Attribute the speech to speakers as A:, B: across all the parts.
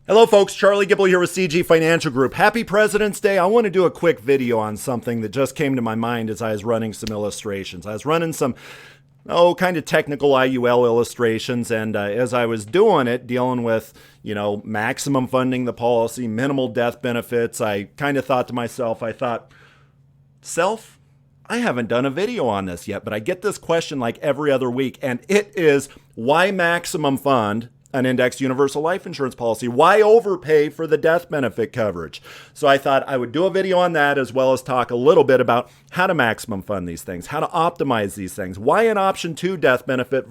A: Hello folks, Charlie Gibble here with CG Financial Group. Happy President's Day. I want to do a quick video on something that just came to my mind as I was running some illustrations. I was running some, kind of technical IUL illustrations, and as I was doing it, dealing with, maximum funding the policy, minimal death benefits, I kind of thought to myself, I haven't done a video on this yet, but I get this question like every other week, and it is, why maximum fund an indexed universal life insurance policy? Why overpay for the death benefit coverage? So I thought I would do a video on that, as well as talk a little bit about how to maximum fund these things, how to optimize these things, why an option 2 death benefit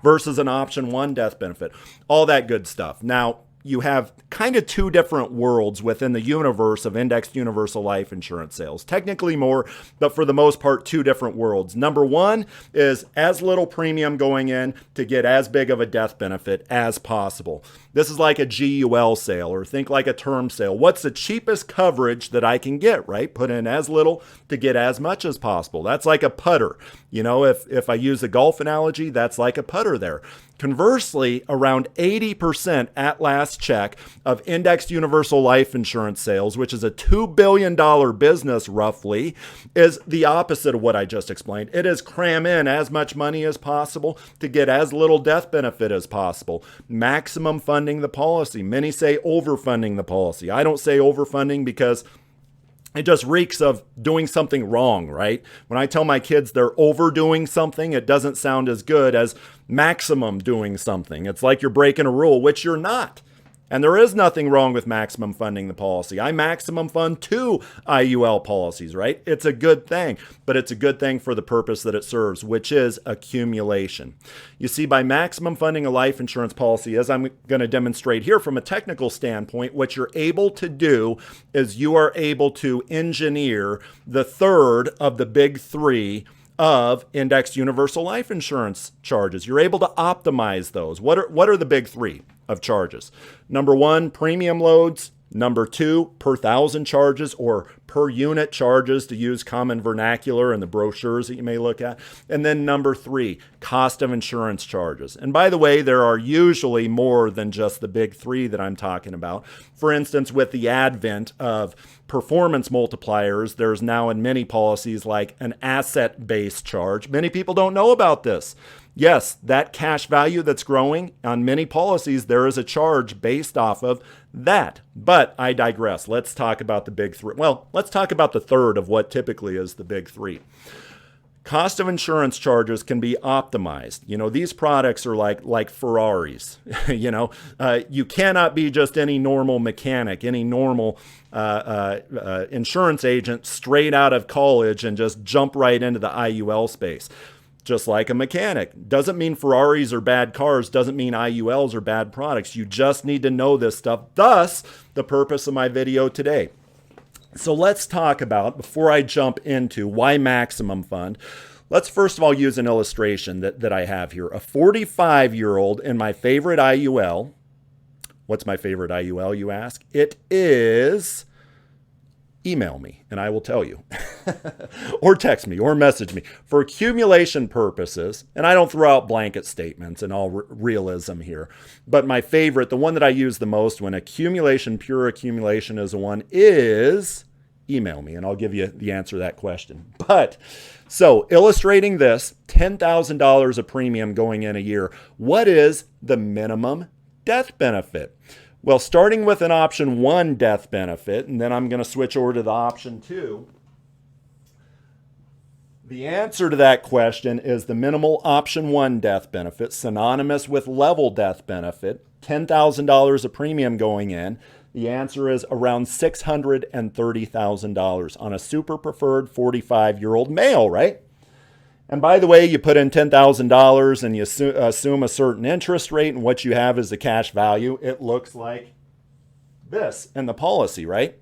A: versus an option 1 death benefit, all that good stuff. Now, you have kind of two different worlds within the universe of indexed universal life insurance sales. Technically more, but for the most part, two different worlds. Number one is as little premium going in to get as big of a death benefit as possible. This is like a GUL sale, or think like a term sale. What's the cheapest coverage that I can get, right? Put in as little to get as much as possible. That's like a putter. If I use a golf analogy, that's like a putter there. Conversely, around 80% at last check of indexed universal life insurance sales, which is a $2 billion business roughly, is the opposite of what I just explained. It is cram in as much money as possible to get as little death benefit as possible. Maximum funding the policy. Many say overfunding the policy. I don't say overfunding because it just reeks of doing something wrong, right? When I tell my kids they're overdoing something, it doesn't sound as good as maximum doing something. It's like you're breaking a rule, which you're not. And there is nothing wrong with maximum funding the policy. I maximum fund 2 IUL policies, right? It's a good thing, but it's a good thing for the purpose that it serves, which is accumulation. You see, by maximum funding a life insurance policy, as I'm going to demonstrate here from a technical standpoint, what you're able to do is you are able to engineer the third of the big three of indexed universal life insurance charges. You're able to optimize those. What are the big three of charges? Number one, premium loads. Number two, per thousand charges or per unit charges, to use common vernacular in the brochures that you may look at. And then number three, cost of insurance charges. And by the way, there are usually more than just the big three that I'm talking about. For instance, with the advent of performance multipliers, there's now in many policies like an asset-based charge. Many people don't know about this. Yes, that cash value that's growing on many policies, there is a charge based off of that. But I digress. Let's talk about the big three. Well, let's talk about the third of what typically is the big three. Cost of insurance charges can be optimized. These products are like Ferraris. You cannot be just any normal mechanic, any normal insurance agent straight out of college and just jump right into the IUL space. Just like a mechanic. Doesn't mean Ferraris are bad cars, doesn't mean IULs are bad products. You just need to know this stuff. Thus, the purpose of my video today. So let's talk about, before I jump into why maximum fund, let's first of all use an illustration that I have here. A 45-year-old in my favorite IUL. What's my favorite IUL, you ask? It is... email me and I will tell you. Or text me or message me. For accumulation purposes, and I don't throw out blanket statements in all realism here, but my favorite, the one that I use the most when pure accumulation is one, is email me and I'll give you the answer to that question. But so illustrating this, $10,000 of premium going in a year, what is the minimum death benefit? Well, starting with an option 1 death benefit, and then I'm going to switch over to the option 2. The answer to that question is the minimal option 1 death benefit, synonymous with level death benefit, $10,000 of premium going in. The answer is around $630,000 on a super preferred 45-year-old male, right? And by the way, you put in $10,000 and you assume a certain interest rate, and what you have is the cash value. It looks like this in the policy, right?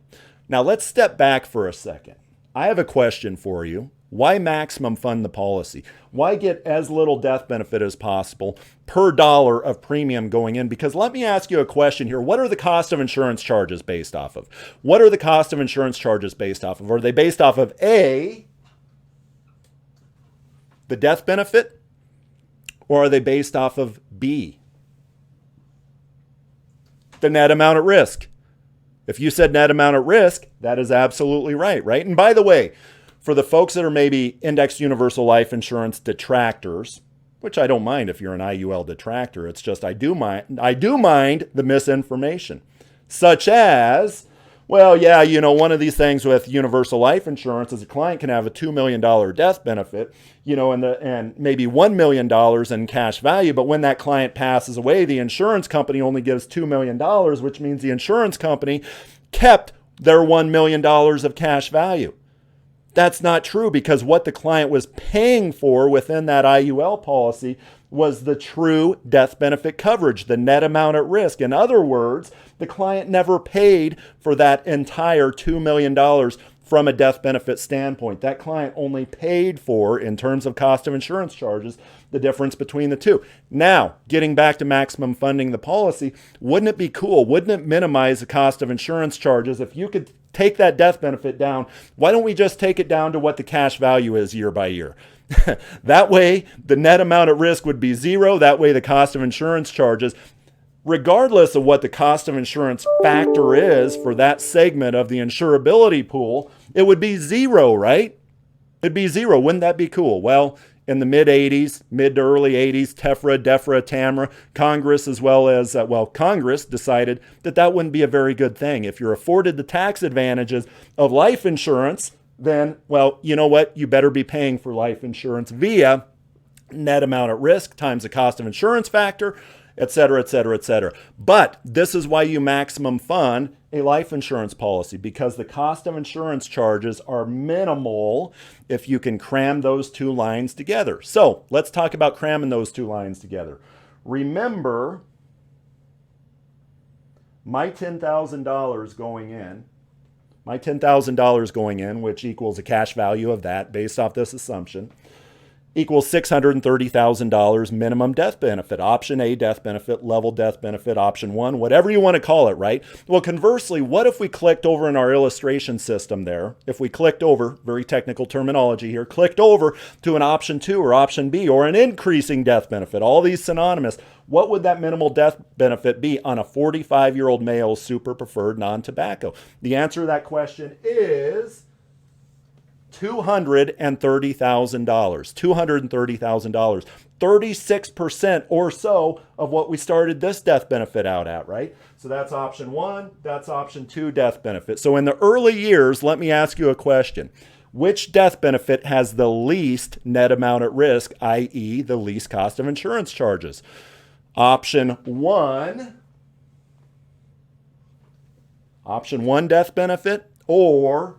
A: Now let's step back for a second. I have a question for you. Why maximum fund the policy? Why get as little death benefit as possible per dollar of premium going in? Because let me ask you a question here. What are the cost of insurance charges based off of? What are the cost of insurance charges based off of? Are they based off of A, the death benefit, or are they based off of B, the net amount at risk. If you said net amount at risk, that is absolutely right, right? And by the way, for the folks that are maybe indexed universal life insurance detractors, which I don't mind if you're an IUL detractor, it's just I do mind the misinformation, such as, well, yeah, one of these things with universal life insurance is a client can have a $2 million death benefit, and maybe $1 million in cash value. But when that client passes away, the insurance company only gives $2 million, which means the insurance company kept their $1 million of cash value. That's not true, because what the client was paying for within that IUL policy was the true death benefit coverage, the net amount at risk. In other words, the client never paid for that entire $2 million from a death benefit standpoint. That client only paid for, in terms of cost of insurance charges, the difference between the two. Now, getting back to maximum funding the policy, wouldn't it be cool? Wouldn't it minimize the cost of insurance charges if you could take that death benefit down? Why don't we just take it down to what the cash value is year by year? That way, the net amount at risk would be zero. That way, the cost of insurance charges, regardless of what the cost of insurance factor is for that segment of the insurability pool, it would be zero, right? It'd be zero. Wouldn't that be cool? Well, in the mid to early 80s, TEFRA, DEFRA, TAMRA, Congress, as well as, Congress decided that wouldn't be a very good thing. If you're afforded the tax advantages of life insurance, then, well, you know what? You better be paying for life insurance via net amount at risk times the cost of insurance factor, et cetera, et cetera, et cetera. But this is why you maximum fund a life insurance policy, because the cost of insurance charges are minimal if you can cram those two lines together. So let's talk about cramming those two lines together. Remember, my $10,000 going in, which equals a cash value of that based off this assumption, equals $630,000 minimum death benefit. Option A death benefit, level death benefit, option 1, whatever you want to call it, right? Well, conversely, what if we clicked over in our illustration system there? If we clicked over, very technical terminology here, clicked over to an option 2 or option B or an increasing death benefit, all these synonymous, what would that minimal death benefit be on a 45-year-old male super preferred non-tobacco? The answer to that question is $230,000. $230,000. 36% or so of what we started this death benefit out at, right? So that's option 1, that's option 2 death benefit. So in the early years, let me ask you a question. Which death benefit has the least net amount at risk, i.e. the least cost of insurance charges? Option 1 death benefit, or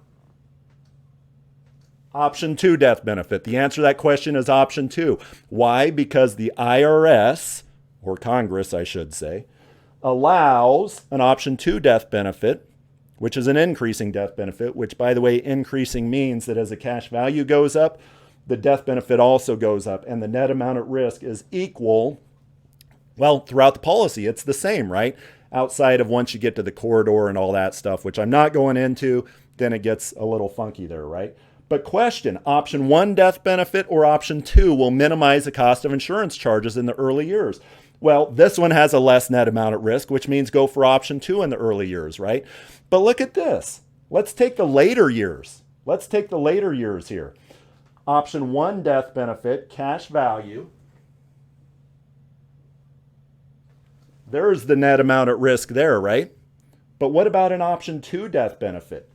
A: option 2 death benefit? The answer to that question is option 2. Why? Because the IRS, or Congress, I should say, allows an option 2 death benefit, which is an increasing death benefit, which, by the way, increasing means that as the cash value goes up, the death benefit also goes up, and the net amount at risk is equal, well, throughout the policy. It's the same, right? Outside of once you get to the corridor and all that stuff, which I'm not going into, then it gets a little funky there, right? But question, option 1 death benefit or option 2 will minimize the cost of insurance charges in the early years. Well, this one has a less net amount at risk, which means go for option 2 in the early years, right? But look at this. Let's take the later years. Let's take the later years here. Option 1 death benefit, cash value. There's the net amount at risk there, right? But what about an option 2 death benefit?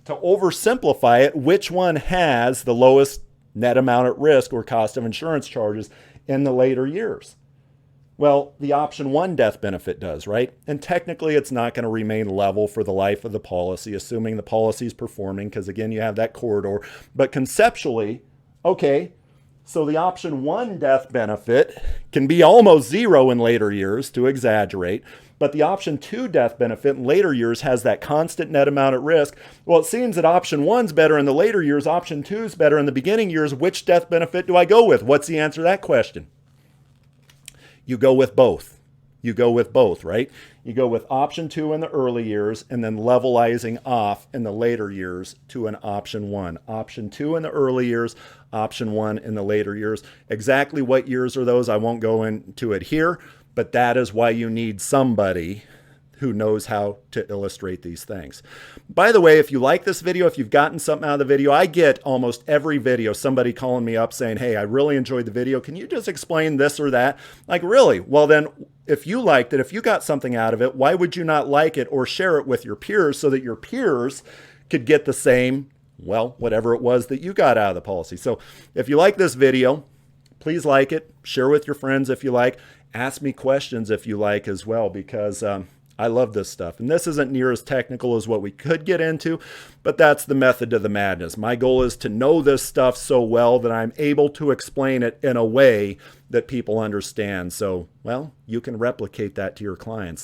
A: To oversimplify it, which one has the lowest net amount at risk or cost of insurance charges in the later years? Well, the option 1 death benefit does, right? And technically, it's not going to remain level for the life of the policy, assuming the policy is performing, because again, you have that corridor. But conceptually, okay, so the option 1 death benefit can be almost zero in later years, to exaggerate. But the option 2 death benefit in later years has that constant net amount at risk. Well, it seems that option 1's better in the later years, option 2's better in the beginning years. Which death benefit do I go with? What's the answer to that question? You go with both. You go with both, right? You go with option 2 in the early years and then levelizing off in the later years to an option 1. Option 2 in the early years, option 1 in the later years. Exactly what years are those? I won't go into it here. But that is why you need somebody who knows how to illustrate these things. By the way, if you like this video, if you've gotten something out of the video, I get almost every video somebody calling me up saying, hey, I really enjoyed the video. Can you just explain this or that? Like, really? Well, then if you liked it, if you got something out of it, why would you not like it or share it with your peers so that your peers could get the same, well, whatever it was that you got out of the policy? So if you like this video, please like it, share with your friends if you like, ask me questions if you like as well, because I love this stuff. And this isn't near as technical as what we could get into, but that's the method to the madness. My goal is to know this stuff so well that I'm able to explain it in a way that people understand. So, well, you can replicate that to your clients.